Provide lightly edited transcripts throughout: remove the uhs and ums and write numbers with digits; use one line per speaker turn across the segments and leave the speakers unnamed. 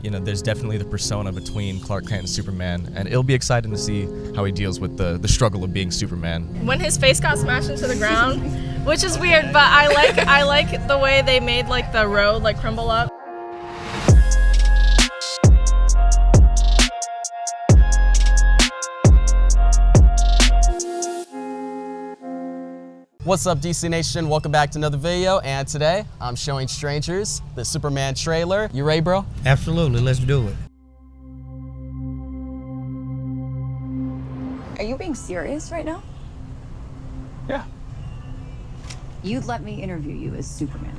you know, there's definitely the persona between Clark Kent and Superman, and it'll be exciting to see how he deals with the struggle of being Superman.
When his face got smashed into the ground, which is weird, but I like the way they made like the road like crumble up.
What's up, DC Nation? Welcome back to another video, and today I'm showing strangers the Superman trailer. You ready, bro?
Absolutely, let's do it.
Are you being serious right now?
Yeah.
You'd let me interview you as Superman.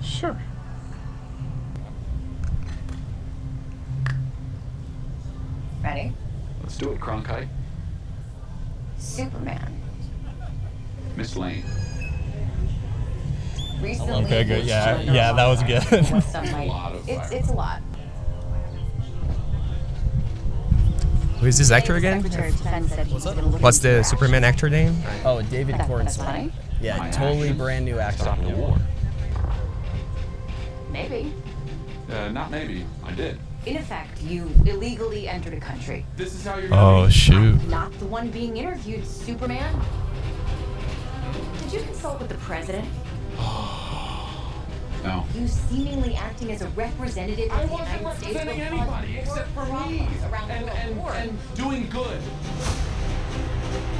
Sure.
Ready?
Let's do it, Cronkite.
Superman.
Miss Lane.
Recently,
Okay, good.
it's
Yeah,
under
yeah,
a
that was
lot of
good.
fire. What's some
A
might-
lot of fire.
It's a lot.
Who's this actor again?
Secretary of Defense said he was gonna look
What's
into
the
your
Superman actor name?
Oh, David
That's
Cornstalk.
funny.
Yeah,
My
totally
actions
brand new actor.
Stop the war.
Maybe.
Not maybe. I did.
In effect, you illegally entered a country.
This is how you're
Oh, shoot.
Not the one being interviewed, Superman. Did you consult with the president?
No.
You seemingly acting as a representative of the United States will cause more problems around the world.
doing good.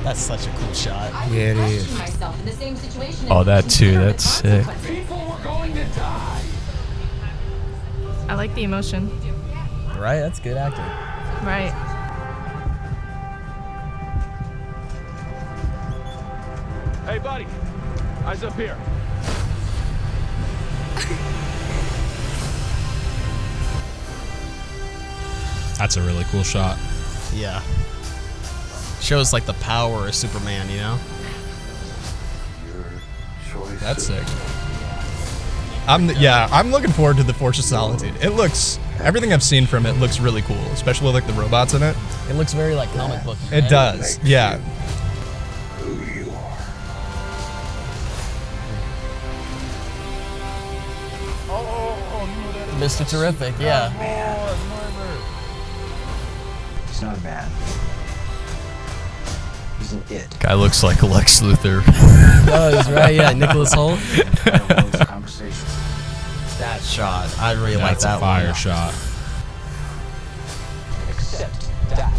That's such a cool shot.
I would
Yeah, it
question
is.
myself in the same situation
Oh,
and
that too,
consider the
that's sick.
consequences.
People were going to die.
I like the emotion.
Right? That's good acting.
Right.
Hey, buddy. Eyes up here.
That's a really cool shot.
Yeah. Shows like the power of Superman, you know?
That's sick. I'm looking forward to the Force of Solitude. It looks, everything I've seen from it looks really cool, especially with like the robots in it.
It looks very like comic book.
It does, yeah.
Mr. Terrific, yeah.
He's not a man. He's an it.
Guy looks like Lex Luthor.
Does, right? Yeah, Nicholas Holt.
Conversations.
That shot, I really like
That's
that
a fire
one.
shot.
Accept that.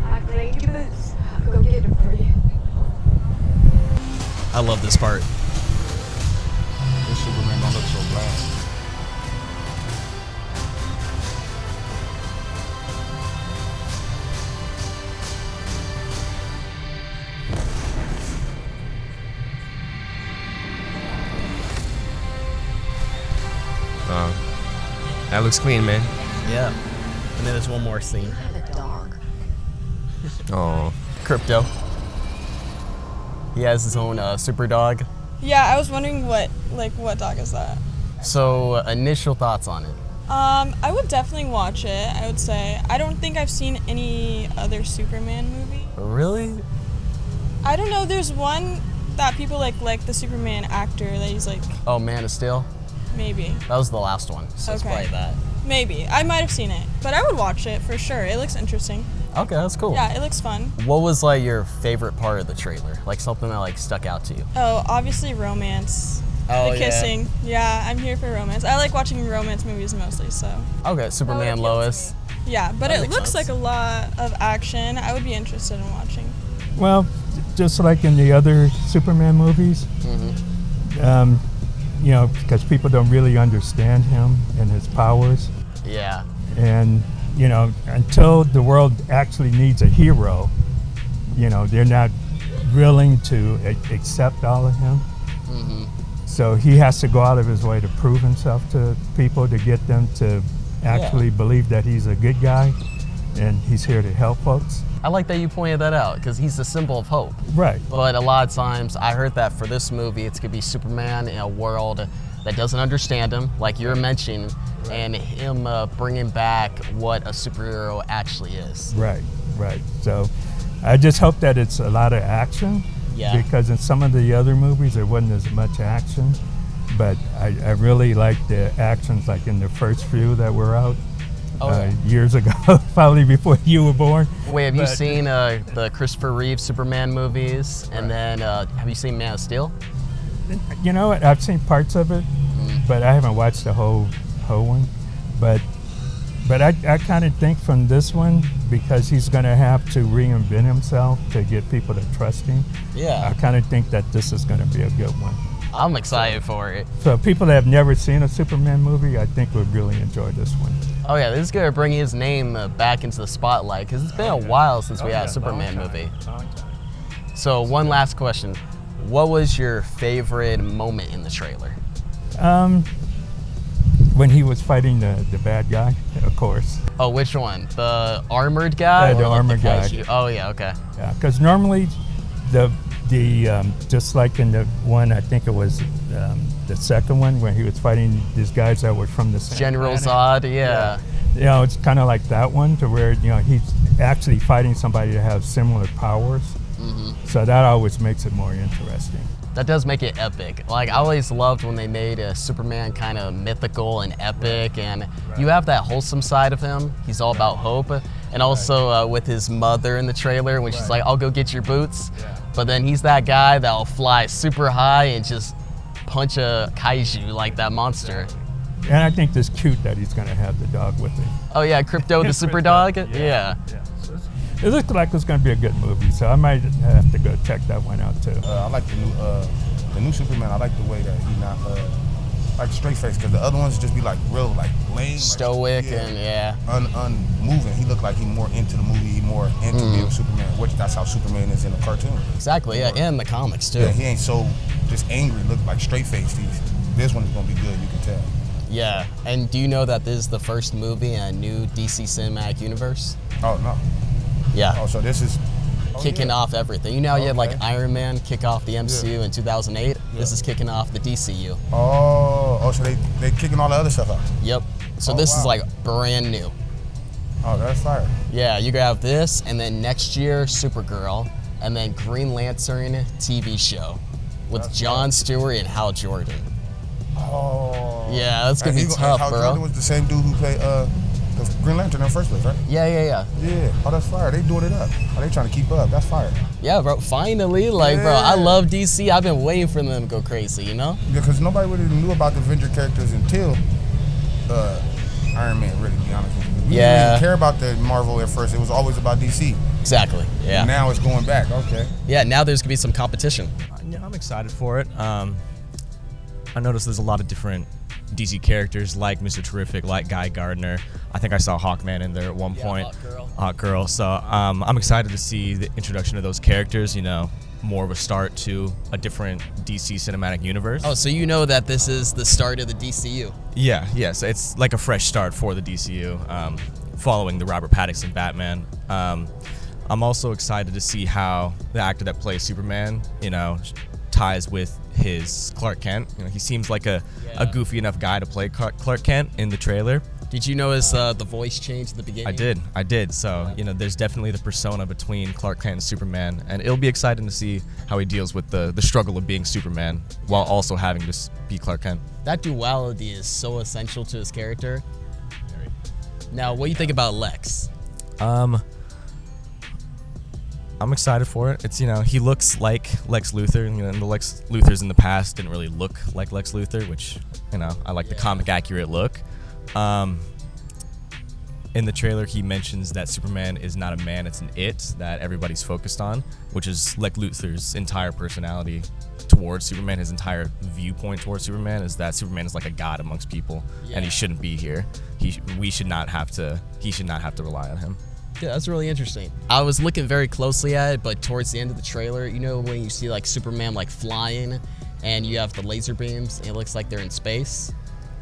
I'm going to this. I'll go get him for you.
I love this part.
This Superman don't look so bad.
That looks clean, man.
Yeah. And then there's one more scene.
The dog.
Oh,
Crypto. He has his own super dog.
Yeah, I was wondering what dog is that?
So, initial thoughts on it?
I would definitely watch it, I would say. I don't think I've seen any other Superman movie.
Really?
I don't know, there's one that people like the Superman actor that he's like,
Oh, Man of Steel?
maybe.
That was the last one, so it's
Okay.
probably that.
Maybe. I might have seen it, but I would watch it for sure. It looks interesting.
Okay, that's cool.
Yeah, it looks fun.
What was like your favorite part of the trailer? Like something that like stuck out to you?
Oh, obviously romance.
Oh,
The
yeah.
kissing. Yeah, I'm here for romance. I like watching romance movies mostly, so.
Okay, Superman,
appeals to
Lois.
Yeah, but
That
it
makes
looks
sense.
like a lot of action. I would be interested in watching.
Well, just like in the other Superman movies, you know, because people don't really understand him and his powers.
Yeah.
And, you know, until the world actually needs a hero, you know, they're not willing to accept all of him. So he has to go out of his way to prove himself to people to get them to actually believe that he's a good guy and he's here to help folks.
I like that you pointed that out because he's the symbol of hope.
Right.
But a lot of times, I heard that for this movie, it's gonna be Superman in a world that doesn't understand him, like you're mentioning, and him bringing back what a superhero actually is.
Right, right. So I just hope that it's a lot of action.
Yeah.
Because in some of the other movies, there wasn't as much action. but I really like the actions, like in the first few that were out years ago, probably before you were born.
Wait, have you seen the Christopher Reeve Superman movies? And then have you seen Man of Steel?
You know what? I've seen parts of it, but I haven't watched the whole one. But I kind of think from this one, because he's going to have to reinvent himself to get people to trust him.
Yeah.
I kind of think that this is going to be a good one.
I'm excited for it.
So people that have never seen a Superman movie, I think would really enjoy this one.
Oh yeah, this is gonna bring his name back into the spotlight because it's been a while since we had a Superman movie. So one last question: what was your favorite moment in the trailer?
When he was fighting the bad guy, of course.
Oh, which one? The armored guy?
Yeah, the
or like
armored guy.
kaiju? Oh yeah, okay.
Yeah, because normally the just like in the one, I think it was the second one where he was fighting these guys that were from the same
General
planet.
Zod, yeah.
You know, it's kind of like that one, to where he's actually fighting somebody that has similar powers. So that always makes it more interesting.
That does make it epic. Like, I always loved when they made a Superman kind of mythical and epic, and you have that wholesome side of him. He's all about hope. And also with his mother in the trailer, when she's like, I'll go get your boots. But then he's that guy that'll fly super high and just punch a kaiju like that monster.
And I think it's cute that he's going to have the dog with him.
Oh yeah, Crypto the super dog? Yeah.
It looks like it's going to be a good movie, so I might have to go check that one out too.
I like the new Superman. I like the way that he not like straight face, because the other ones just be like real like lame,
stoic,
like,
and
unmoving. He looked like he more into the movie, he more into being Superman, which that's how Superman is in the cartoon.
Exactly, yeah, and the comics too.
Yeah, he ain't so just angry, look like straight faced. This one is gonna be good, you can tell.
Yeah, and do you know that this is the first movie in a new DC Cinematic Universe?
Oh no.
Yeah.
Oh, so this is
kicking off everything. You know, you had like Iron Man kick off the MCU in 2008. This is kicking off the DCU.
Oh, so they kicking all the other stuff out.
Yep. So this is like brand new.
Oh, that's fire.
Yeah, you have this, and then next year Supergirl, and then Green Lantern TV show with Jon Stewart and Hal Jordan.
Oh.
Yeah, that's gonna be tough,
Hal
bro.
Jordan was the same dude who played the Green Lantern in the first place, right?
Yeah.
Yeah. Oh, that's fire. They doing it up. Oh, they trying to keep up. That's fire.
Yeah, bro. Finally, like, bro, I love DC. I've been waiting for them to go crazy, you know?
Yeah, because nobody really knew about the Avenger characters until Iron Man, really, to be honest with you. We didn't really care about the Marvel at first. It was always about DC.
Exactly, yeah.
And now it's going back, okay.
Yeah, now there's going to be some competition.
Yeah, I'm excited for it. I noticed there's a lot of different DC characters, like Mr. Terrific, like Guy Gardner. I think I saw Hawkman in there at one point. Hawkgirl. So I'm excited to see the introduction of those characters, more of a start to a different DC cinematic universe.
Oh, so you know that this is the start of the DCU?
Yeah, yes. It's like a fresh start for the DCU, following the Robert Pattinson Batman. I'm also excited to see how the actor that plays Superman, ties with his Clark Kent. He seems like a goofy enough guy to play Clark Kent in the trailer.
Did you notice the voice change at the beginning?
I did. So, there's definitely the persona between Clark Kent and Superman, and it'll be exciting to see how he deals with the struggle of being Superman while also having to be Clark Kent.
That duality is so essential to his character. Now, what do you think about Lex?
I'm excited for it. It's, he looks like Lex Luthor. And the Lex Luthors in the past didn't really look like Lex Luthor, which, I like the comic accurate look. In the trailer, he mentions that Superman is not a man, it's an it that everybody's focused on, which is Lex Luthor's entire personality towards Superman. His entire viewpoint towards Superman is that Superman is like a god amongst people, and he shouldn't be here. He should not have to rely on him.
Yeah, that's really interesting. I was looking very closely at it, but towards the end of the trailer, when you see like Superman like flying and you have the laser beams and it looks like they're in space.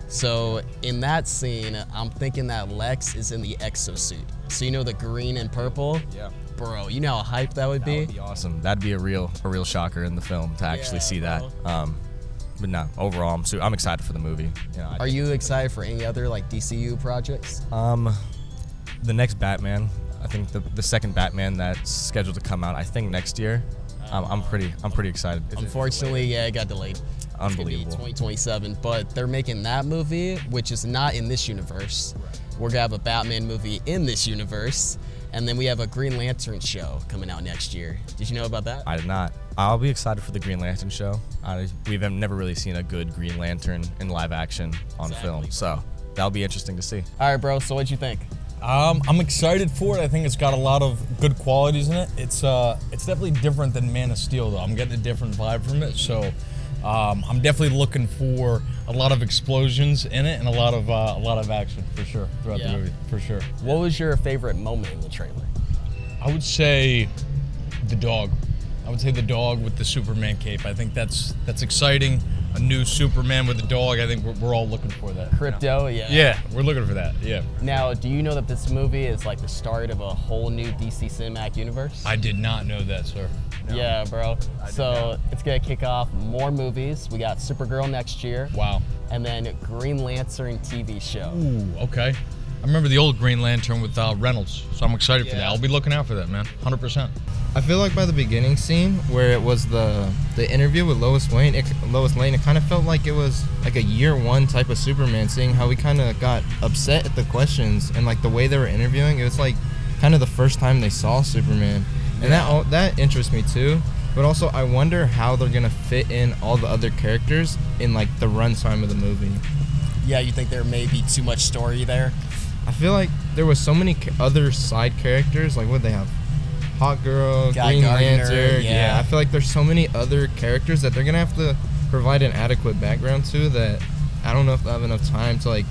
So in that scene, I'm thinking that Lex is in the exosuit. So the green and purple?
Yeah.
Bro, you know how hype that would be?
That would be awesome. That'd be a real shocker in the film to actually see that. But no, overall, I'm excited for the movie.
Are you excited for any other like DCU projects?
The next Batman, I think the second Batman that's scheduled to come out, I think next year. I'm pretty excited.
Unfortunately, it got delayed.
Unbelievable.
2027, but they're making that movie, which is not in this universe. We're gonna have a Batman movie in this universe, and then we have a Green Lantern show coming out next year. Did you know about that?
I did not. I'll be excited for the Green Lantern show. We've never really seen a good Green Lantern in live action on film, so that'll be interesting to see.
All right, bro. So what'd you think?
I'm excited for it. I think it's got a lot of good qualities in it. It's definitely different than Man of Steel, though. I'm getting a different vibe from it, so I'm definitely looking for a lot of explosions in it and a lot of action for sure throughout the movie, for sure.
What was your favorite moment in the trailer?
I would say the dog. I would say the dog with the Superman cape. I think that's exciting. A new Superman with a dog. I think we're all looking for that.
Crypto, yeah.
Yeah, we're looking for that. Yeah.
Now, do you know that this movie is like the start of a whole new DC Cinematic Universe?
I did not know that, sir. No.
Yeah, bro. So it's gonna kick off more movies. We got Supergirl next year.
Wow.
And then Green Lantern TV show.
Ooh, okay. I remember the old Green Lantern with Reynolds, so I'm excited for that. I'll be looking out for that, man. 100%.
I feel like by the beginning scene where it was the interview with Lois Lane, it kind of felt like it was like a year one type of Superman, seeing how we kind of got upset at the questions and like the way they were interviewing. It was like kind of the first time they saw Superman, and that interests me too. But also I wonder how they're gonna fit in all the other characters in like the runtime of the movie.
Yeah, you think there may be too much story there?
I feel like there was so many other side characters. Like what they have. Hot Girl, Green Lantern, yeah. I feel like there's so many other characters that they're gonna have to provide an adequate background to that I don't know if they'll have enough time to like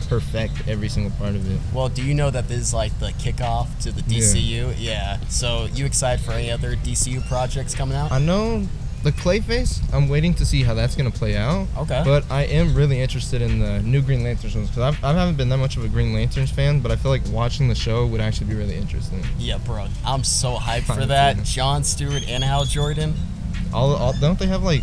perfect every single part of it.
Well, do you know that this is like the kickoff to the DCU? Yeah. So you excited for any other DCU projects coming out?
I know the Clayface, I'm waiting to see how that's going to play out.
Okay.
But I am really interested in the new Green Lanterns ones because I haven't been that much of a Green Lanterns fan, but I feel like watching the show would actually be really interesting.
Yeah, bro. I'm so hyped for that. Jon Stewart and Hal Jordan.
All don't they have like...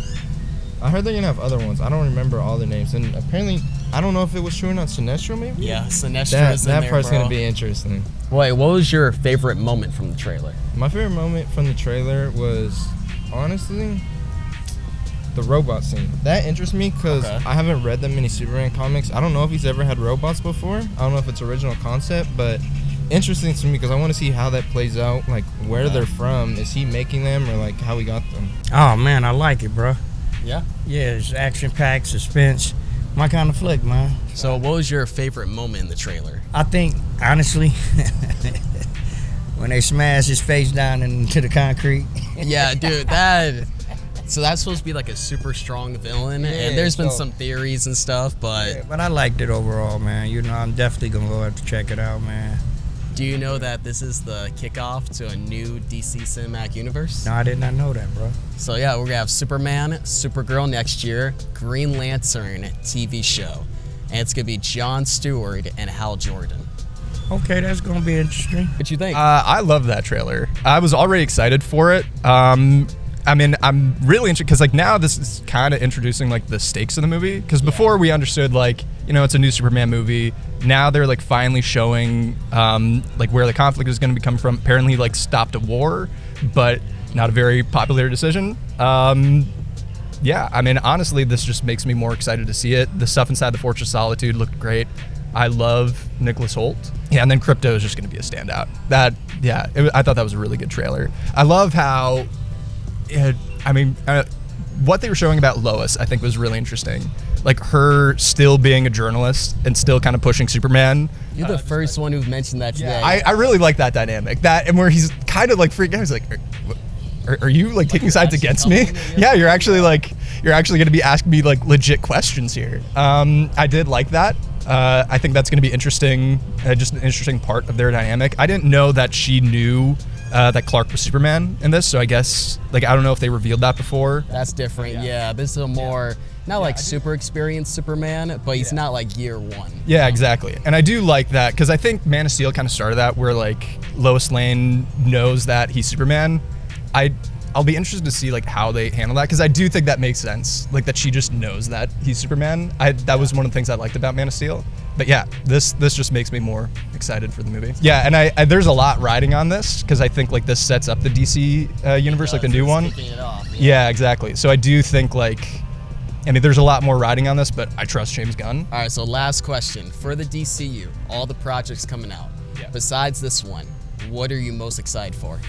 I heard they're going to have other ones. I don't remember all the names. And apparently, I don't know if it was true or not, Sinestro maybe?
Yeah, Sinestro is in there,
that part's
bro.
going to be interesting.
Wait, what was your favorite moment from the trailer?
My favorite moment from the trailer was, honestly, the robot scene. That interests me because I haven't read that many Superman comics. I don't know if he's ever had robots before. I don't know if it's original concept, but interesting to me because I want to see how that plays out, like where they're from. Is he making them or like how he got them?
Oh man, I like it, bro.
Yeah?
Yeah, it's action-packed, suspense. My kind of flick, man.
So what was your favorite moment in the trailer?
I think, honestly, when they smash his face down into the concrete.
Yeah, dude, so that's supposed to be like a super strong villain, and there's been some theories and stuff, but...
Yeah, but I liked it overall, man. You know, I'm definitely going to go have to check it out, man.
Do you know that this is the kickoff to a new DC Cinematic Universe?
No, I did not know that, bro.
So yeah, we're going to have Superman, Supergirl next year, Green Lantern TV show, and it's going to be Jon Stewart and Hal Jordan.
Okay, that's going to be interesting.
What you think?
I love that trailer. I was already excited for it. I mean, I'm really interested because like now this is kind of introducing like the stakes of the movie. Because before we understood like, you know, it's a new Superman movie. Now they're like finally showing like where the conflict is going to be coming from. Apparently he like stopped a war, but not a very popular decision. Yeah, I mean, honestly, this just makes me more excited to see it. The stuff inside the Fortress of Solitude looked great. I love Nicholas Hoult. Yeah, and then Crypto is just going to be a standout. I thought that was a really good trailer. I love how... what they were showing about Lois, I think, was really interesting. Like her still being a journalist and still kind of pushing Superman.
You're the first one who've mentioned that today.
I really like that dynamic. And where he's kind of like freaking out. He's like, are you like taking sides against me? Yeah, you're actually going to be asking me like legit questions here. I did like that. I think that's going to be interesting. Just an interesting part of their dynamic. I didn't know that she knew that Clark was Superman in this, so I guess like I don't know if they revealed that before.
That's different. Yeah, this is a more not like super experienced Superman, but he's not like year one.
Yeah, exactly. And I do like that because I think Man of Steel kind of started that where like Lois Lane knows that he's Superman. I'll be interested to see like how they handle that because I do think that makes sense, like that she just knows that he's Superman. That was one of the things I liked about Man of Steel. But yeah, this just makes me more excited for the movie. Yeah, and I there's a lot riding on this because I think like this sets up the DC universe, like the new one.
Kicking it off,
yeah, exactly. So I do think like I mean, there's a lot more riding on this, but I trust James Gunn.
All right, so last question. For the DCU, all the projects coming out, besides this one, what are you most excited for?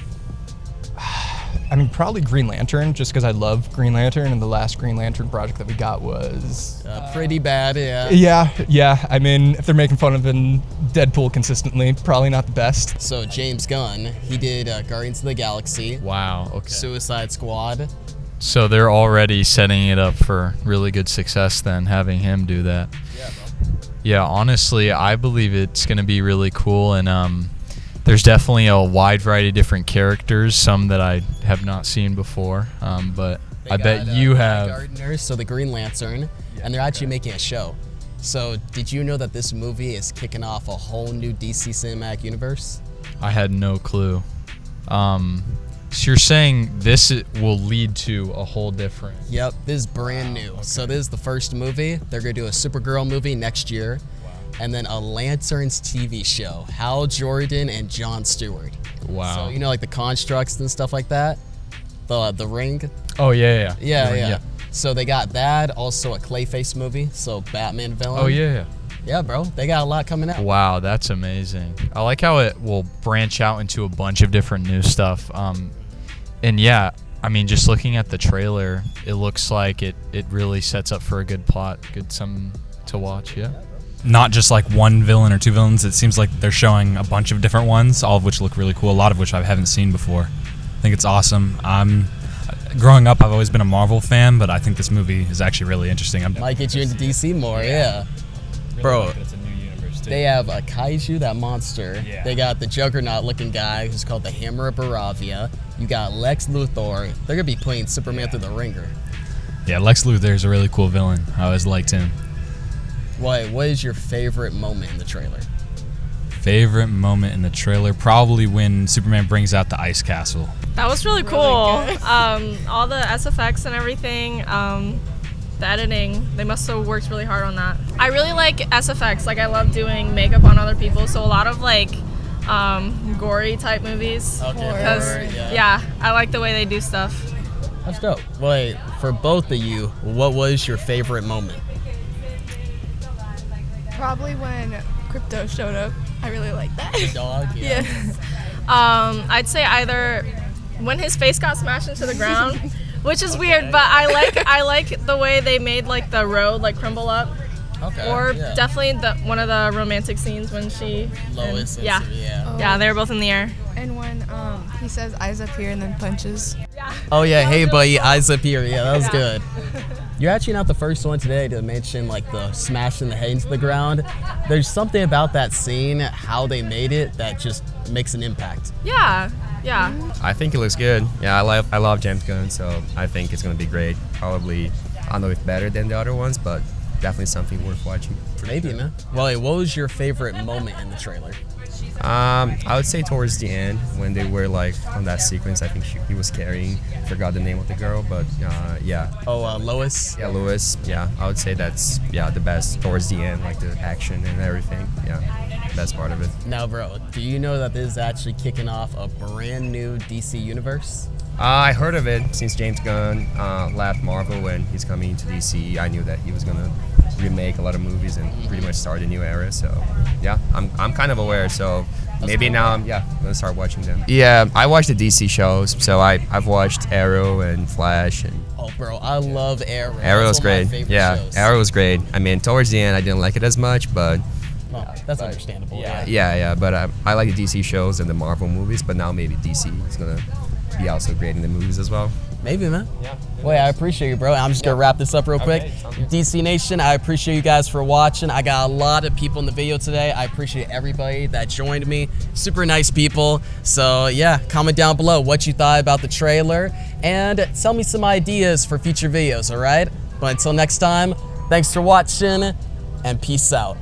I mean, probably Green Lantern, just because I love Green Lantern, and the last Green Lantern project that we got was...
pretty bad, yeah.
Yeah. I mean, if they're making fun of Deadpool consistently, probably not the best.
So James Gunn, he did Guardians of the Galaxy.
Wow, okay.
Suicide Squad.
So they're already setting it up for really good success then, having him do that.
Yeah, bro.
Yeah, honestly, I believe it's going to be really cool, and there's definitely a wide variety of different characters, some that I have not seen before, but I bet you have.
Gardeners, so the Green Lantern, and they're actually making a show. So did you know that this movie is kicking off a whole new DC cinematic universe?
I had no clue. So you're saying this will lead to a whole different...
Yep, this is brand new. Okay. So this is the first movie. They're going to do a Supergirl movie next year. And then a Lanterns TV show, Hal Jordan and Jon Stewart.
Wow.
So you know, like the constructs and stuff like that? The Ring?
Oh, yeah.
Yeah. So they got that, also a Clayface movie, so Batman villain.
Oh, yeah.
Yeah, bro, they got a lot coming out.
Wow, that's amazing. I like how it will branch out into a bunch of different new stuff. And yeah, I mean, just looking at the trailer, it looks like it really sets up for a good plot, something to watch, yeah.
Not just like one villain or two villains. It seems like they're showing a bunch of different ones, all of which look really cool, a lot of which I haven't seen before. I think it's awesome. Growing up, I've always been a Marvel fan, but I think this movie is actually really interesting.
Might get you into DC more, yeah.
Really
bro,
like that it's a new universe too.
They have a Kaiju, that monster.
Yeah.
They got the Juggernaut-looking guy who's called the Hammer of Baravia. You got Lex Luthor. They're going to be putting Superman through the ringer.
Yeah, Lex Luthor is a really cool villain. I always liked him.
What is your favorite moment in the trailer?
Favorite moment in the trailer? Probably when Superman brings out the ice castle.
That was really cool. All the SFX and everything, the editing, they must have worked really hard on that. I really like SFX. Like, I love doing makeup on other people, so a lot of like gory type movies.
Okay.
Because yeah, I like the way they do stuff.
That's dope. Wait, for both of you, what was your favorite moment?
Probably when Crypto showed up. I really like that.
The dog, yeah.
I'd say either when his face got smashed into the ground, which is weird, but I like the way they made like the road like crumble up.
Okay.
Or definitely one of the romantic scenes when she
Lois.
Yeah, they were both in the air.
And when he says eyes up here and then punches.
Oh yeah, hey buddy, eyes up here. Yeah, that was good. You're actually not the first one today to mention like the smashing the head into the ground. There's something about that scene, how they made it, that just makes an impact.
Yeah.
I think it looks good. Yeah, I love James Gunn, so I think it's gonna be great. Probably, I don't know if better than the other ones, but definitely something worth watching.
Maybe, man. Well, what was your favorite moment in the trailer?
I would say towards the end when they were like on that sequence. I think he was carrying. Forgot the name of the girl, but yeah.
Oh, Lois.
Yeah, Lois. Yeah, I would say that's the best towards the end, like the action and everything. Yeah, best part of it.
Now, bro, do you know that this is actually kicking off a brand new DC universe?
I heard of it since James Gunn left Marvel when he's coming into DC. I knew that he was gonna remake a lot of movies and pretty much start a new era. So yeah, I'm kind of aware. So maybe now I'm gonna start watching them. Yeah, I watch the DC shows. So I've watched Arrow and Flash and.
Oh, bro, I love Arrow.
Arrow's great. Yeah, shows. Arrow's great. I mean, towards the end I didn't like it as much, but.
That's understandable.
Yeah. But I like the DC shows and the Marvel movies. But now maybe DC is gonna be also great in the movies as well.
Maybe, man. Yeah. Wait, I appreciate you, bro. I'm just gonna wrap this up real quick. DC Nation, I appreciate you guys for watching. I got a lot of people in the video today. I appreciate everybody that joined me. Super nice people. So yeah, comment down below what you thought about the trailer and tell me some ideas for future videos, all right? But until next time, thanks for watching and peace out.